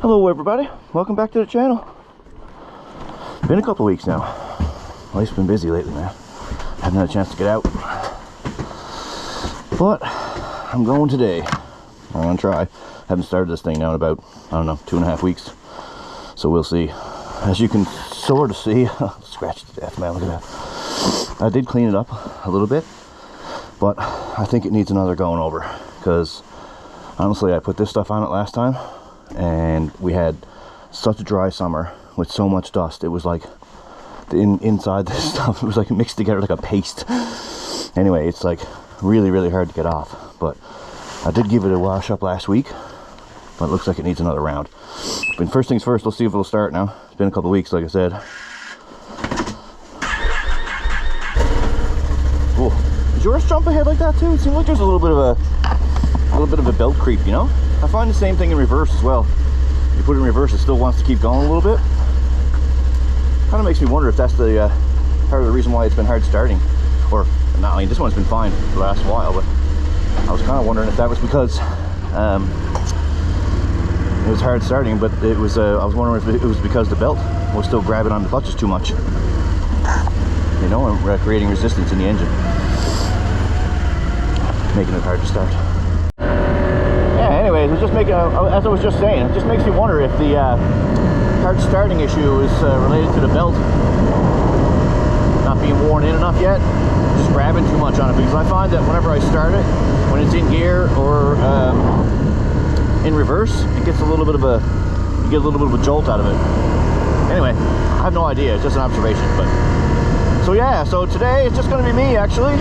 Hello everybody, welcome back to the channel. Been a couple of weeks now. Life's been busy lately, man. Haven't had a chance to get out, but I'm going today. I'm gonna try. Haven't started this thing now in about, I don't know, 2.5 weeks, so we'll see. As you can sort of see, scratched to death, man, look at that. I did clean it up a little bit, but I think it needs another going over, because honestly I put this stuff on it last time and we had such a dry summer with so much dust. It was like inside this stuff, it was like mixed together like a paste. Anyway, it's like really hard to get off, but I did give it a wash up last week, but it looks like it needs another round. But first things first, let's see if it'll start now. It's been a couple of weeks, like I said. Oh, does yours jump ahead like that too? It seems like there's a little bit of a belt creep, you know? I find the same thing in reverse as well. You put it in reverse, it still wants to keep going a little bit. Kind of makes me wonder if that's the part of the reason why it's been hard starting. Or, no, I mean, this one's been fine for the last while, but I was kind of wondering if that was because it was hard starting, but it was, I was wondering if it was because the belt was still grabbing on the clutches too much. You know, and creating resistance in the engine. Making it hard to start. Anyways, it was just making, as I was just saying, it just makes me wonder if the hard starting issue is related to the belt not being worn in enough yet, just grabbing too much on it. Because I find that whenever I start it, when it's in gear or in reverse, it gets a little bit of a, you get a little bit of a jolt out of it. Anyway, I have no idea, it's just an observation. But so yeah, so today it's just going to be me actually.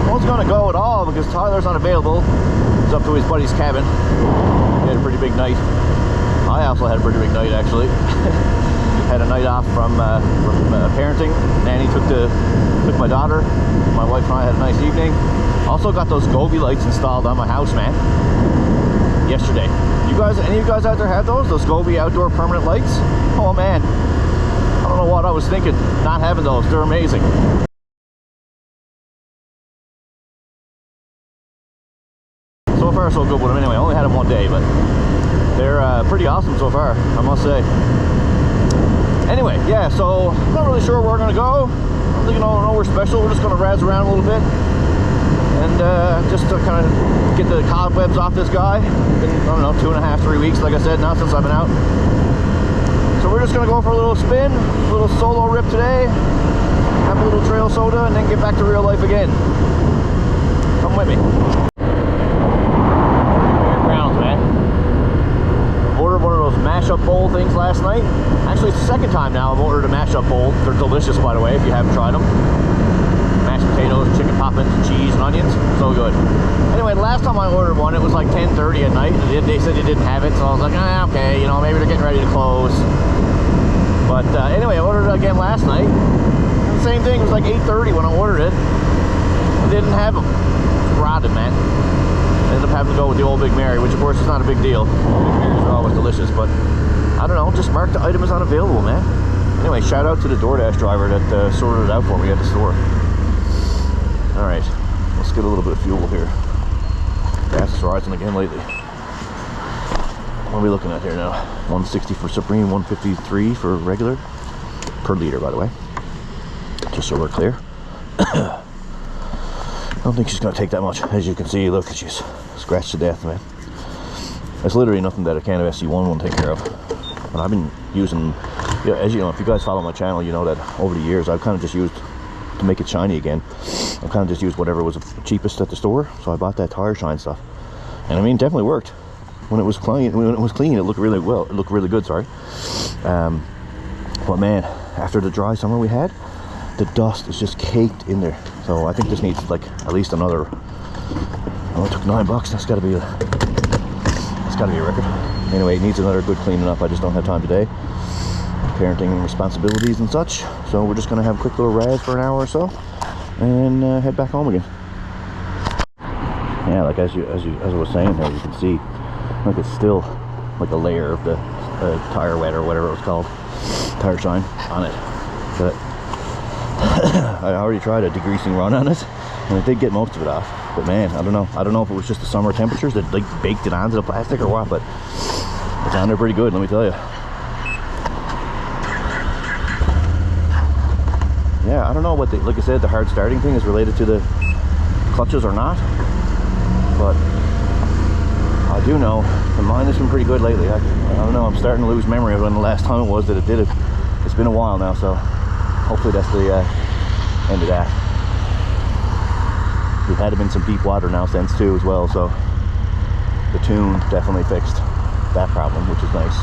No one's going to go at all because Tyler's unavailable. He's up to his buddy's cabin. He had a pretty big night. I also had a pretty big night actually. Had a night off from parenting. Nanny took my daughter. My wife and I had a nice evening. Also got those Gobi lights installed on my house, man. Yesterday. You guys, any of you guys out there have those? Those Gobi outdoor permanent lights? Oh man. I don't know what I was thinking not having those. They're amazing. So far so good with them anyway. I only had them one day, but they're pretty awesome so far, I must say. Anyway, yeah, so not really sure where we're gonna go. I don't think nowhere special. We're just gonna razz around a little bit and just to kind of get the cobwebs off this guy. Been, I don't know, 2.5, 3 weeks, like I said, now since I've been out. So we're just gonna go for a little spin, a little solo rip today, have a little trail soda, and then get back to real life again. Come with me. Mashup bowl things last night. Actually, it's the second time now I've ordered a mashup bowl. They're delicious, by the way, if you haven't tried them. Mashed potatoes, chicken poppins, cheese, and onions. So good. Anyway, the last time I ordered one, it was like 10:30 at night. They said they didn't have it, so I was like, okay, you know, maybe they're getting ready to close. But anyway, I ordered it again last night. And the same thing, it was like 8:30 when I ordered it. They didn't have them. It's rotted, man. Ended up having to go with the Old Big Mary, which of course is not a big deal. Big Marys are always delicious, but I don't know, just mark the item as unavailable, man. Anyway, shout out to the DoorDash driver that sorted it out for me at the store. Alright, let's get a little bit of fuel here. Gas is rising again lately. What are we looking at here now? 160 for Supreme, 153 for regular. Per liter, by the way. Just so we're clear. I don't think she's going to take that much. As you can see, look, she's scratched to death, man. It's literally nothing that a can of SC1 won't take care of. But I've been using, yeah, as you know, if you guys follow my channel, you know that over the years I've kind of just used, to make it shiny again, I've kind of just used whatever was the cheapest at the store. So I bought that tire shine stuff. And I mean, it definitely worked. When it was clean, it looked really well. It looked really good, sorry. But man, after the dry summer we had, the dust is just caked in there. So I think this needs like at least another, oh, it took $9. That's gotta be a record. Anyway, it needs another good cleaning up. I just don't have time today. Parenting responsibilities and such. So we're just gonna have a quick little razz for an hour or so and head back home again. Yeah, like as I was saying there, you can see like it's still like a layer of the tire wet or whatever it was called, tire shine on it. But I already tried a degreasing run on it and it did get most of it off. But man, I don't know if it was just the summer temperatures that like baked it onto the plastic or what, but It's on there pretty good, let me tell you. Yeah, I don't know what, like I said, the hard starting thing is related to the clutches or not, but I do know the mine has been pretty good lately. I don't know, I'm starting to lose memory of when the last time it was that it did it. It's been a while now, so hopefully that's the end of that. We've had them in some deep water now since too as well, so the tune definitely fixed that problem, which is nice.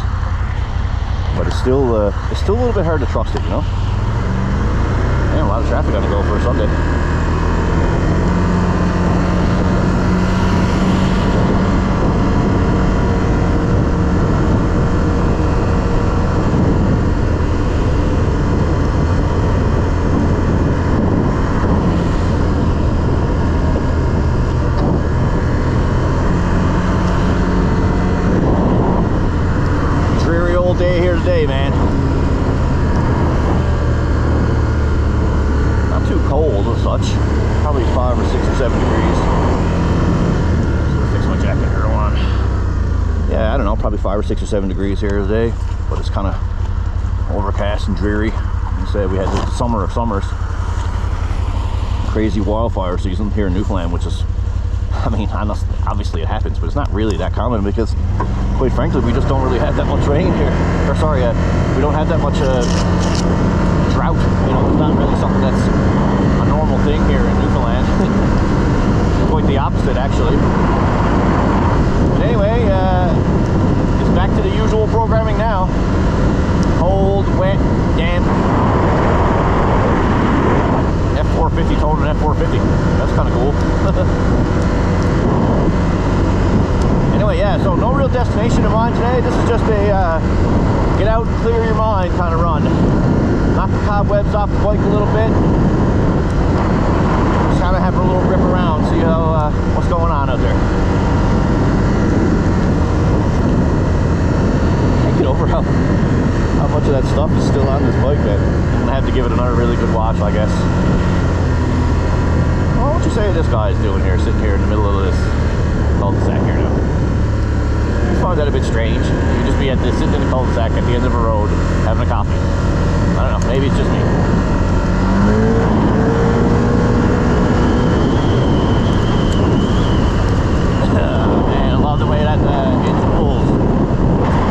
But it's still a little bit hard to trust it, you know. Man, a lot of traffic on the go for a Sunday. Day here today, man. Not too cold as such. Probably 5 or 6 or 7 degrees. So fix my jacket here on. Yeah, I don't know, probably 5 or 6 or 7 degrees here today, but it's kind of overcast and dreary. You said we had the summer of summers. Crazy wildfire season here in Newfoundland, which is, I mean, obviously it happens, but it's not really that common because, quite frankly, we just don't really have that much rain here. Or sorry, we don't have that much drought. You know, it's not really something that's a normal thing here in Newfoundland. Quite the opposite, actually. But anyway, it's back to the usual programming now. Cold, wet, damp. F450 towed an F450. That's kind of cool. Anyway, yeah, so no real destination of mine today. This is just a get out and clear your mind kind of run. Knock the cobwebs off the bike a little bit. Just kind of have a little rip around, see how what's going on out there. Can't get over how much of that stuff is still on this bike, man. I'm gonna have to give it another really good watch, I guess. Well, what would you say this guy is doing here, sitting here in the middle of this cul-de-sac here now? I find that a bit strange. You just be sitting in the cul-de-sac at the end of a road having a coffee. I don't know, maybe it's just me. Man, I love the way that engine pulls.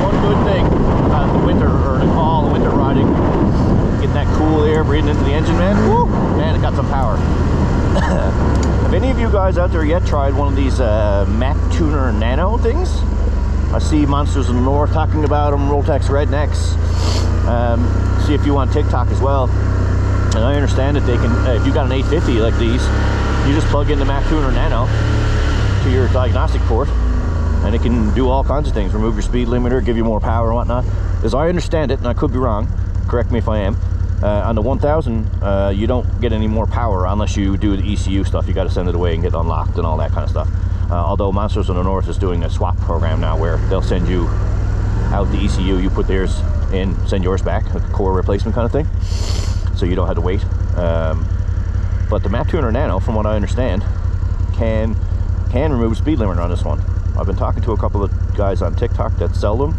One good thing about the winter, or the fall, the winter riding, getting that cool air breathing into the engine, man. Woo! Man, it got some power. Have any of you guys out there yet tried one of these Mach Tuner Nano things? I see Monsters in the North talking about them, Rotex Rednecks. See a few on TikTok as well. And I understand that they can, if you got an 850 like these, you just plug in the Mach Tuner Nano to your diagnostic port, and it can do all kinds of things. Remove your speed limiter, give you more power and whatnot. As I understand it, and I could be wrong, correct me if I am, on the 1000, you don't get any more power unless you do the ECU stuff. You got to send it away and get unlocked and all that kind of stuff. Although Monsters in the North is doing a swap program now where they'll send you out the ECU, you put theirs in, send yours back, a core replacement kind of thing, so you don't have to wait. But the Mach Tuner Nano, from what I understand, can remove speed limiter on this one. I've been talking to a couple of guys on TikTok that sell them.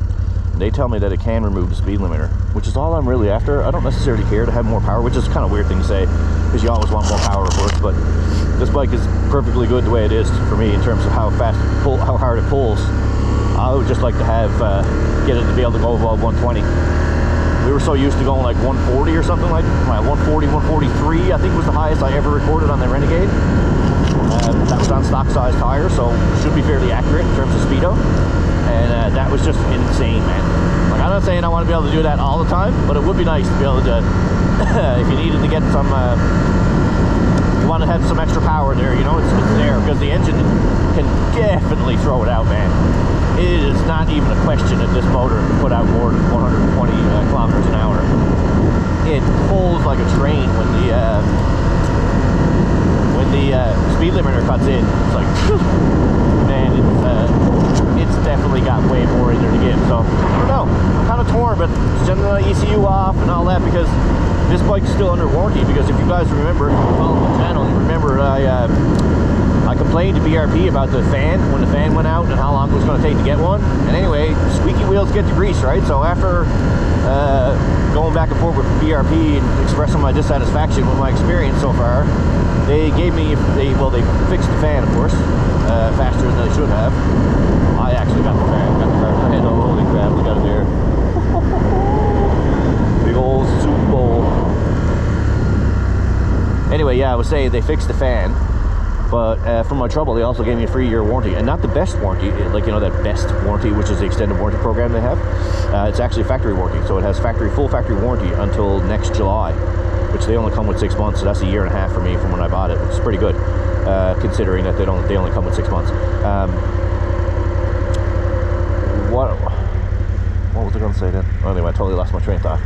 They tell me that it can remove the speed limiter, which is all I'm really after. I don't necessarily care to have more power, which is kind of a weird thing to say, because you always want more power, of course, but this bike is perfectly good the way it is for me in terms of how fast it how hard it pulls. I would just like to have, get it to be able to go above 120. We were so used to going like 140 or something like, 140, 143, I think was the highest I ever recorded on the Renegade. That was on stock size tires, so should be fairly accurate in terms of speedo. And that was just insane, man. Like, I'm not saying I want to be able to do that all the time, but it would be nice to be able to, if you needed to get some, you want to have some extra power there, you know, it's there, because the engine can definitely throw it out, man. It is not even a question that this motor can put out more than 120 kilometers an hour. It pulls like a train when the speed limiter cuts in. It's like, man, it's definitely got way more in there to give. So, I don't know, I'm kind of torn, but sending the ECU off and all that, because this bike is still under warranty. Because if you guys remember, follow the channel, you remember I I complained to BRP about the fan when the fan went out and how long it was going to take to get one. And anyway, squeaky wheels get the grease, right? So after going back and forth with BRP and expressing my dissatisfaction with my experience so far, they gave me, they fixed the fan, of course, faster than they should have. I actually got the fan, got the car. I had no holy crap, we got it there. Big old soup bowl. Anyway, yeah, I was saying they fixed the fan, but for my trouble, they also gave me a 3-year warranty, and not the best warranty, like, you know, that best warranty, which is the extended warranty program they have. It's actually a factory warranty, so it has full factory warranty until next July, which they only come with 6 months, so that's a year and a half for me from when I bought it, which is pretty good, considering that they only come with 6 months. What was I going to say then? Oh, anyway, I totally lost my train of thought.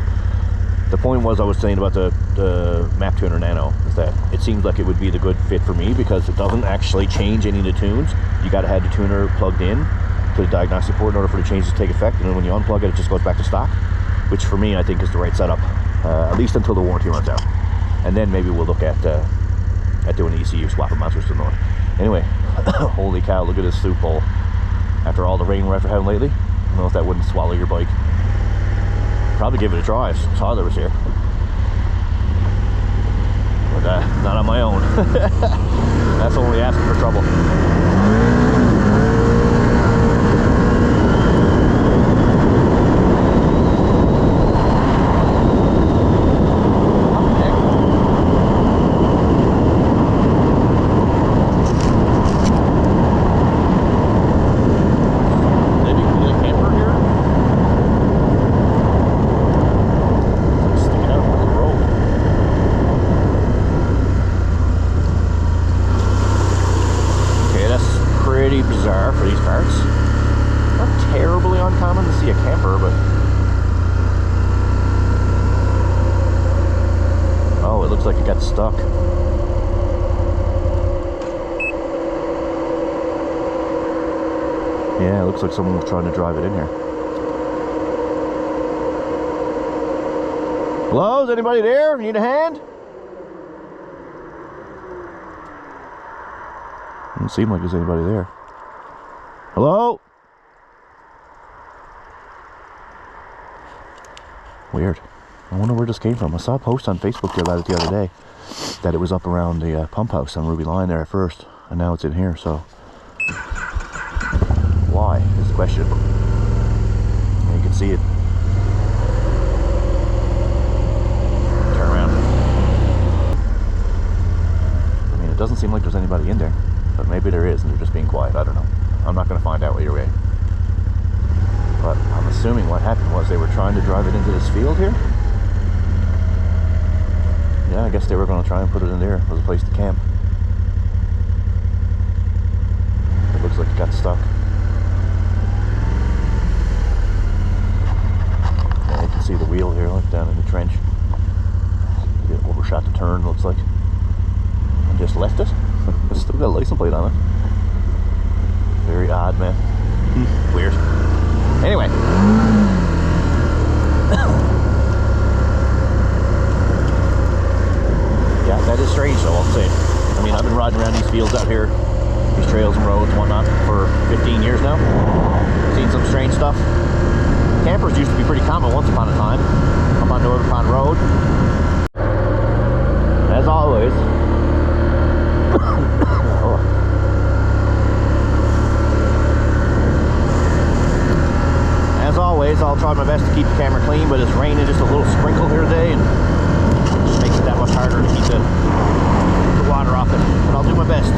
The point was, I was saying about the Map Tuner Nano, is that it seems like it would be the good fit for me because it doesn't actually change any of the tunes. You got to have the tuner plugged in to the diagnostic port in order for the changes to take effect, and then when you unplug it, it just goes back to stock, which for me I think is the right setup, at least until the warranty runs out, and then maybe we'll look at doing the ECU swap of monsters to the north. Anyway, holy cow, look at this soup bowl. After all the rain we're having lately, I don't know if that wouldn't swallow your bike. Probably give it a try if Tyler was here, but not on my own. That's only asking for trouble. Stuck. Yeah, it looks like someone was trying to drive it in here. Hello, is anybody there? Need a hand? Doesn't seem like there's anybody there. Hello? Weird. I wonder where this came from. I saw a post on Facebook about it the other day, that it was up around the pump house on Ruby Line there at first, and now it's in here, so why is the question. And you can see it. Turn around. I mean, it doesn't seem like there's anybody in there, but maybe there is and they're just being quiet. I don't know. I'm not going to find out either way, but I'm assuming what happened was they were trying to drive it into this field here. Yeah, I guess they were going to try and put it in there as a place to camp. It looks like it got stuck. Yeah, you can see the wheel here, like down in the trench. It overshot the turn, looks like. And just left it. It's still got a license plate on it. Very odd, man. Weird. Anyway. Yeah, that is strange though, I'll say. I mean, I've been riding around these fields out here, these trails and roads and whatnot, for 15 years now. Seen some strange stuff. Campers used to be pretty common once upon a time, up on Northern Pond Road. As always. As always, I'll try my best to keep the camera clean, but it's raining just a little sprinkle here today, and makes it that much harder to keep the water off it, but I'll do my best.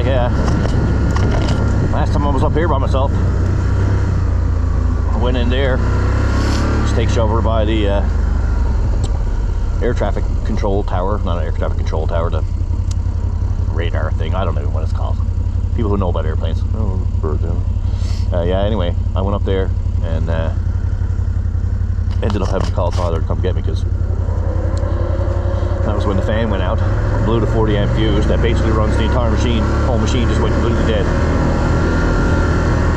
Yeah, last time I was up here by myself, I went in there. Takes you over by the air traffic control tower, not an air traffic control tower, the radar thing, I don't know what it's called. People who know about airplanes. Oh, birds. Yeah, anyway, I went up there and ended up having to call Tyler to come get me because That was when the fan went out. Blew the 40 amp fuse that basically runs the entire machine. Whole machine just went completely dead.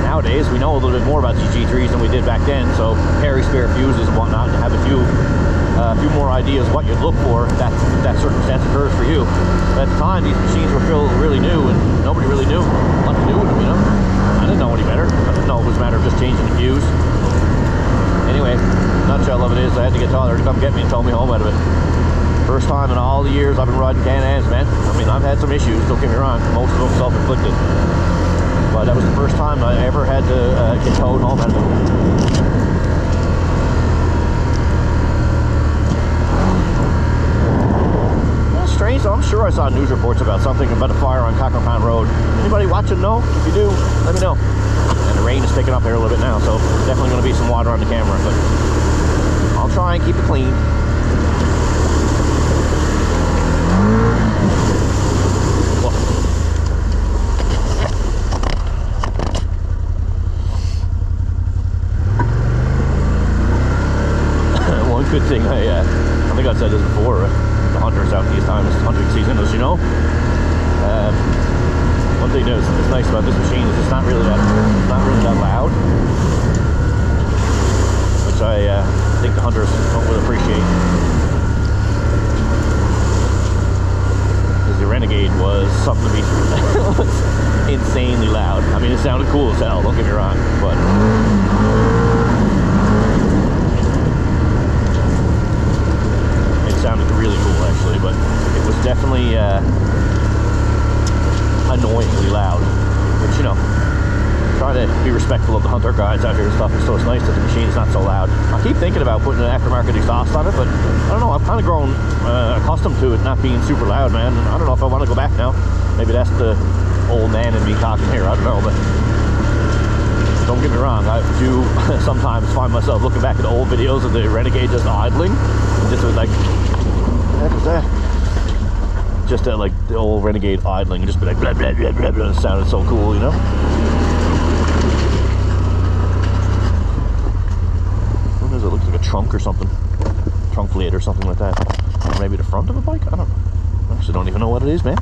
Nowadays, we know a little bit more about these G3s than we did back then, so carry spare fuses and whatnot, and have a few more ideas what you'd look for if that circumstance occurs for you. But at the time, these machines were still really new, and nobody really knew what to do with them, you know? I didn't know any better. I didn't know it was a matter of just changing the fuse. Anyway, nutshell of it is I had to get Tyler to come get me and tow me home out of it. First time in all the years I've been riding Can-Ams, man. I mean, I've had some issues, don't get me wrong. Most of them self-inflicted. But that was the first time I ever had to get towed home out of it. That's strange, though. I'm sure I saw news reports about something about a fire on Cockerpound Road. Anybody watching know? If you do, let me know. And the rain is picking up here a little bit now, so definitely going to be some water on the camera. But I'll try and keep it clean. One good thing, I think I've said this before, the hunters out these times, hunting season, as you know. One thing that's nice about this machine is it's not really that loud, which I think the hunters will appreciate. Because the Renegade was something to be insanely loud. I mean, it sounded cool as hell, don't get me wrong, but it sounded really cool actually, but it was definitely annoyingly loud, which, you know, try to be respectful of the hunter guides out here and stuff, and so it's nice that the machine is not so loud. I keep thinking about putting an aftermarket exhaust on it, but I don't know, I've kind of grown accustomed to it not being super loud, man. I don't know if I want to go back now. Maybe that's the old man in me talking here, I don't know, but don't get me wrong, I do sometimes find myself looking back at old videos of the Renegade just idling, and just like, what the heck was that? Just like the old Renegade idling, just be like blah blah blah blah blah. It sounded so cool, you know. What is it? It looks like a trunk or something, trunk lid or something like that. Or maybe the front of a bike. I don't know. I actually don't even know what it is, man.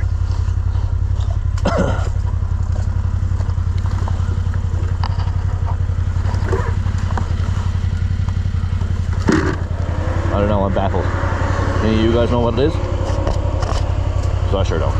I don't know. I'm baffled. Any of you guys know what it is? So I sure don't.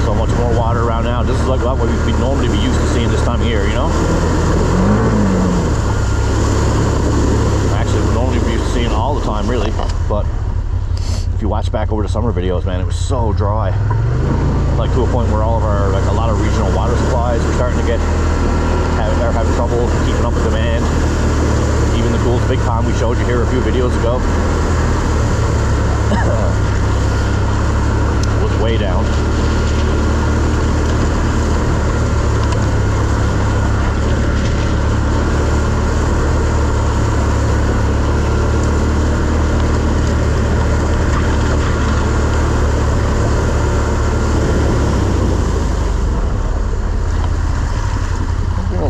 So much more water around now. This is like what we'd normally be used to seeing this time of year, you know? Seeing all the time, really, but if you watch back over the summer videos, man, it was so dry, like to a point where all of our, like a lot of regional water supplies are starting to are having trouble keeping up with demand. Even the Gould's Big Pond we showed you here a few videos ago was way down.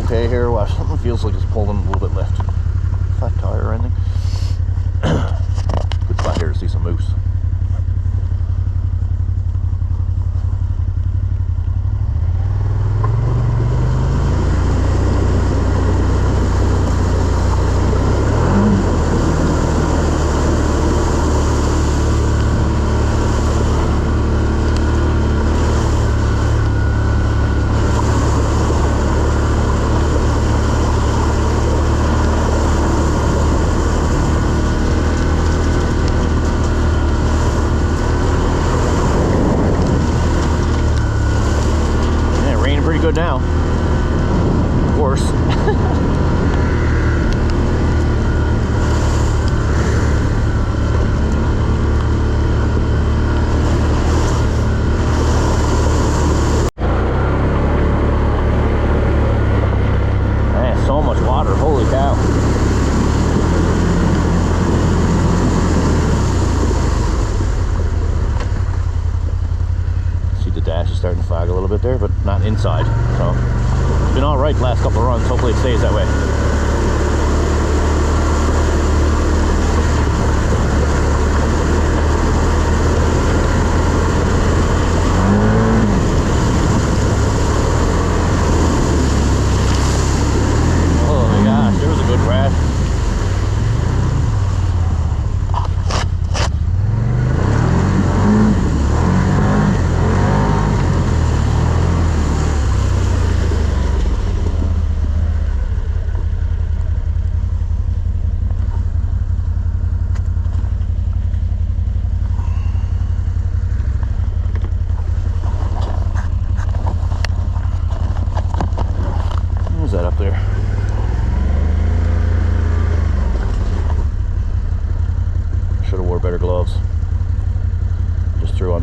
Okay, here, well, something feels like it's pulling a little bit left. Flat tire or anything. Good spot here to see some moose. Good now, of course. not inside. So it's been all right the last couple of runs. Hopefully it stays that way.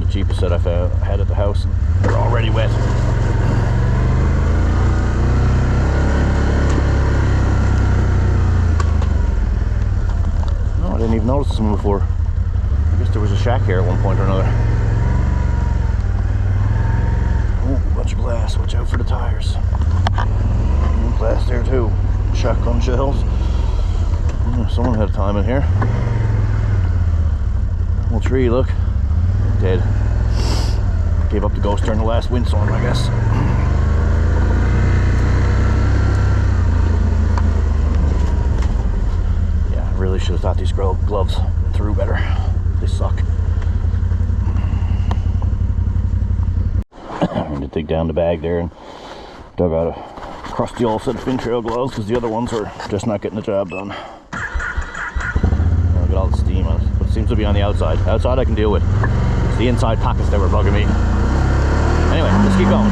Cheapest set I had at the house, and they're already wet. No, I didn't even notice them before. I guess there was a shack here at one point or another. Oh, a bunch of glass. Watch out for the tires. Glass there too. Shotgun shells. Someone had time in here. Little tree, look. Dead. Gave up the ghost during the last windstorm, I guess. Yeah, I really should have thought these gloves through better. They suck. I need to dig down the bag there and dug out a crusty old set of fin trail gloves because the other ones are just not getting the job done. Look at all the steam on it, but it seems to be on the outside. Outside I can deal with. It's the inside pockets that were bugging me. Anyway, let's keep going.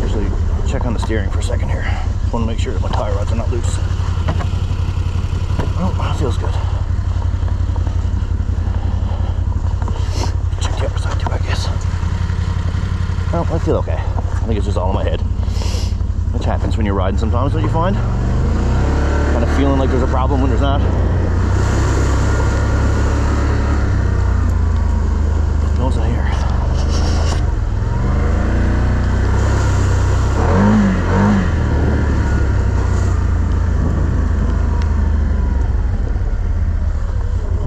Actually, check on the steering for a second here. Just want to make sure that my tie rods are not loose. Oh, that feels good. Check the other side too, I guess. Well, I feel okay. I think it's just all in my head. Which happens when you're riding sometimes, don't you find? Kind of feeling like there's a problem when there's not. What's in here?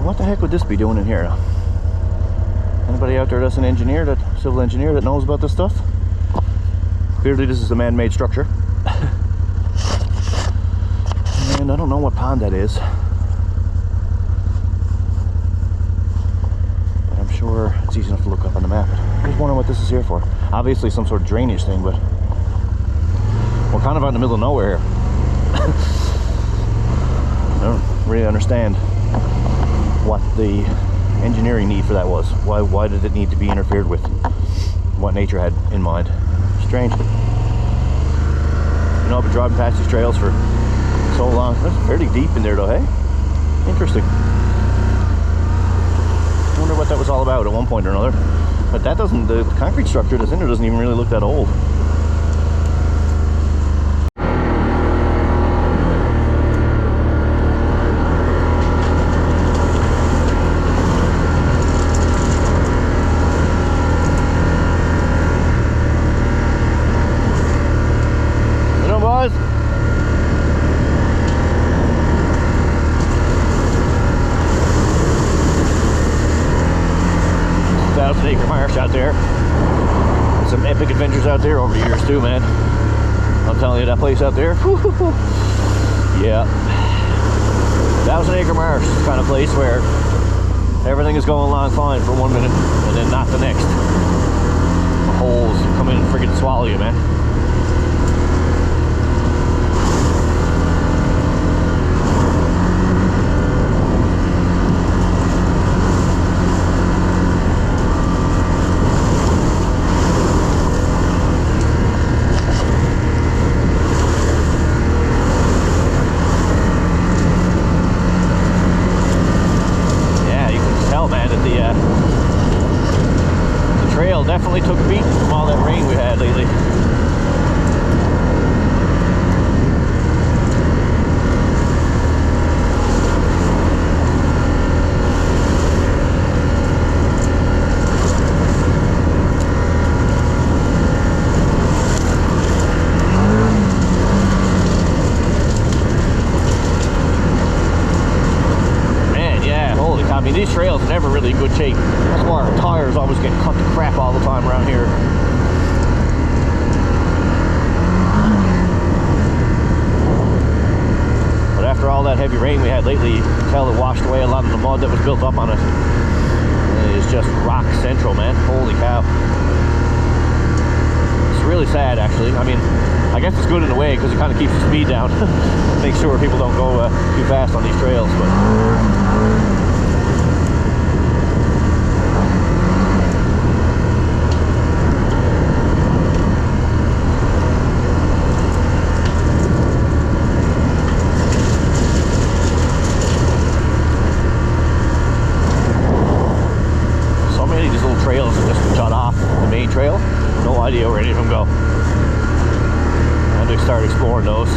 What the heck would this be doing in here? Anybody out there that's an engineer, civil engineer that knows about this stuff? Clearly this is a man-made structure. And I don't know what pond that is. But I'm sure it's easy enough to look up on the map. I'm just wondering what this is here for. Obviously some sort of drainage thing, but we're kind of out in the middle of nowhere here. I don't really understand what the engineering need for that was. Why did it need to be interfered with? What nature had in mind. Strange. You know, I've been driving past these trails for so long. It's fairly deep in there though, hey? Interesting. I wonder what that was all about at one point or another. But that doesn't, the concrete structure that's in there doesn't even really look that old. Acre Marsh out there. There's some epic adventures out there over the years too, man. I'm telling you, that place out there. Yeah. 1,000 Acre Marsh is the kind of place where everything is going along fine for 1 minute and then not the next. The holes come in and friggin' swallow you, man. trail definitely took a beat from all that rain we had lately. I mean, these trails are never really in good shape. That's why our tires always get cut to crap all the time around here. But after all that heavy rain we had lately, you can tell it washed away a lot of the mud that was built up on it. It's just rock central, man. Holy cow. It's really sad, actually. I mean, I guess it's good in a way because it kind of keeps the speed down. Make sure people don't go too fast on these trails, but... trails are just shut off the main trail. No idea where any of them go. I had to start exploring those.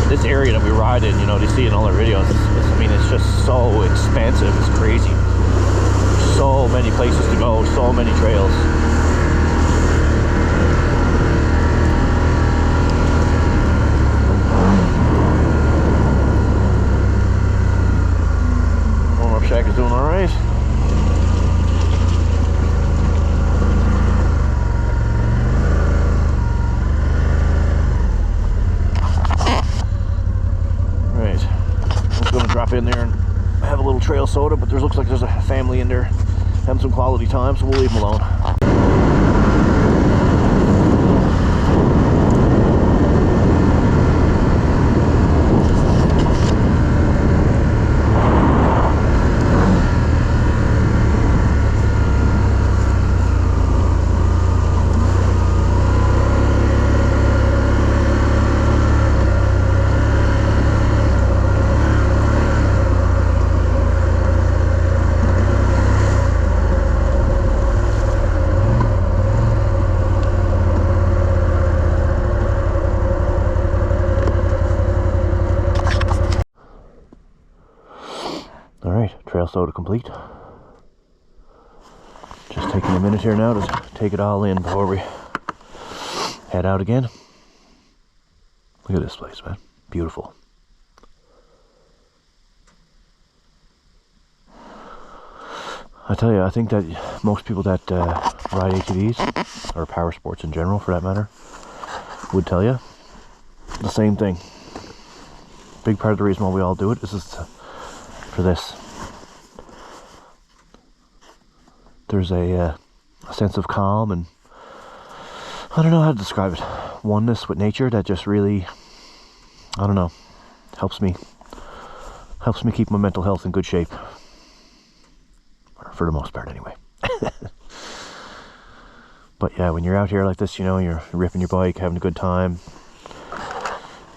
This area that we ride in, you know, you see in all our videos, I mean, it's just so expansive. It's crazy. There's so many places to go, so many trails. Shack is doing all right. Right. I'm going to drop in there and have a little trail soda, but there looks like there's a family in there having some quality time, so we'll leave them alone. Trail soda complete. Just taking a minute here now to take it all in before we head out again. Look at this place, man. Beautiful. I tell you, I think that most people that ride ATVs, or power sports in general for that matter, would tell you the same thing. Big part of the reason why we all do it is for this. There's a sense of calm and, I don't know how to describe it, oneness with nature that just really, I don't know, helps me keep my mental health in good shape, for the most part anyway. But yeah, when you're out here like this, you know, you're ripping your bike, having a good time,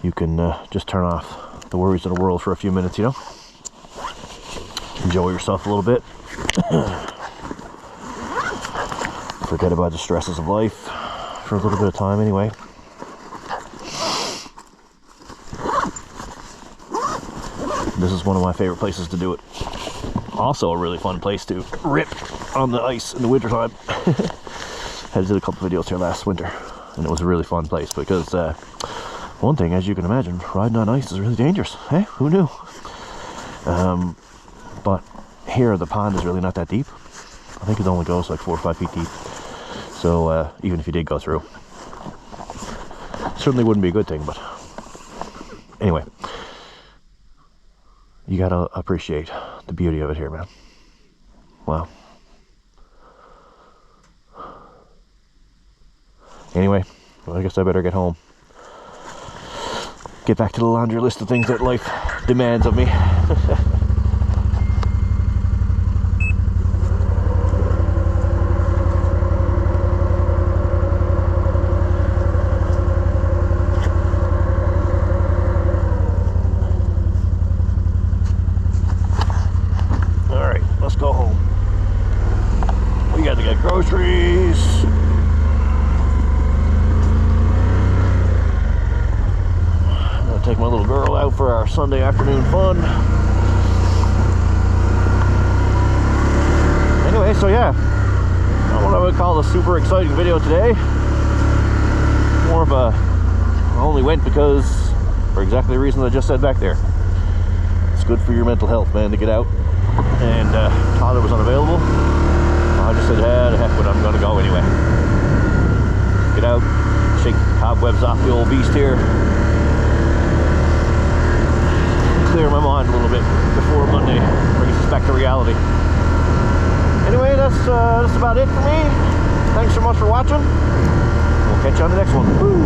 you can just turn off the worries of the world for a few minutes, you know, enjoy yourself a little bit. Forget about the stresses of life for a little bit of time anyway. This is one of my favorite places to do it. Also a really fun place to rip on the ice in the winter time. I did a couple videos here last winter and it was a really fun place because one thing, as you can imagine, riding on ice is really dangerous. Hey, who knew? But here the pond is really not that deep. I think it only goes like 4 or 5 feet deep. So even if you did go through, certainly wouldn't be a good thing, but anyway, you gotta appreciate the beauty of it here, man. Wow. Anyway, well, I guess I better get home. Get back to the laundry list of things that life demands of me. take my little girl out for our Sunday afternoon fun. Anyway, so yeah, not what I would call a super exciting video today. More of a, I only went because, for exactly the reason I just said back there. It's good for your mental health, man, to get out. And Tyler was unavailable. I just said, yeah, the heck with it, I'm gonna go anyway. Get out, shake the cobwebs off the old beast here. Clear my mind a little bit before Monday brings us back to reality. Anyway, that's about it for me. Thanks so much for watching. We'll catch you on the next one. Woo!